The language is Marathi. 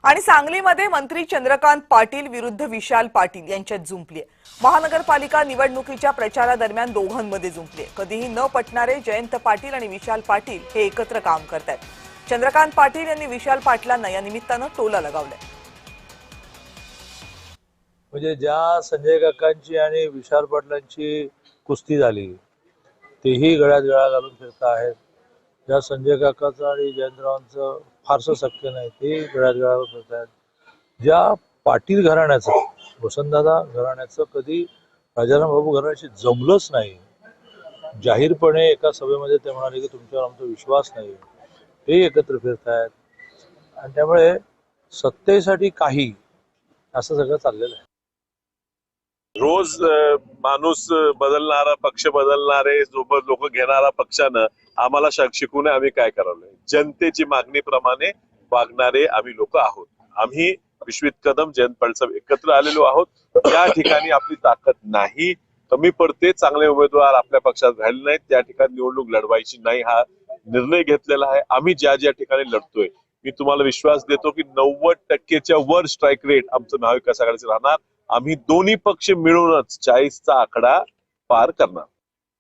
आणि सांगलीमध्ये मंत्री चंद्रकांत पाटील विरुद्ध विशाल पाटील यांच्यात जुंपली। महानगरपालिका निवडणुकीच्या प्रचारादरम्यान दोघांमध्ये जुंपली। कधीही न पटणारे जयंत पाटील आणि विशाल पाटील हे एकत्र काम करतात। चंद्रकांत पाटील यांनी विशाल पाटलांना या निमित्तानं टोला लगावलाय। म्हणजे ज्या संजय काकांची आणि विशाल पाटलांची कुस्ती झाली तेही गळ्यात गळा घालून फिरत आहेत। ज्या संजय काकाचं आणि जयंतरावांचं फारसं शक्य नाही ते गळ्यात गळा घालून फिरत आहेत। ज्या पाटील घराण्याचं वसंतदादा घराण्याचं कधी राजाराम बाबू घराण्याशी जमलंच नाही, जाहीरपणे एका सभेमध्ये ते म्हणाले की तुमच्यावर आमचा विश्वास नाही, ते एकत्र फिरत आहेत। आणि त्यामुळे सत्तेसाठी काही असं सगळं चाललेलं आहे। रोज माणूस बदलणारा, पक्ष बदलणारे सोबत लोक घेणारा पक्षानं आम्हाला शिकवू नये आम्ही काय करावं। जनतेची मागणीप्रमाणे वागणारे आम्ही लोक आहोत। आम्ही विश्वित कदम, जयंत पाटील साहेब एकत्र आलेलो आहोत। या ठिकाणी आपली ताकद नाही, कमी पडते, चांगले उमेदवार आपल्या पक्षात राहिले नाहीत, त्या ठिकाणी निवडणूक लढवायची नाही हा निर्णय घेतलेला आहे। आम्ही ज्या ज्या ठिकाणी लढतोय मी तुम्हाला विश्वास देतो की 90% वर स्ट्राईक रेट आमचं महाविकास आघाडीचं राहणार। आम्ही दोन्ही पक्ष मिळूनच 40चा आकडा पार करणार।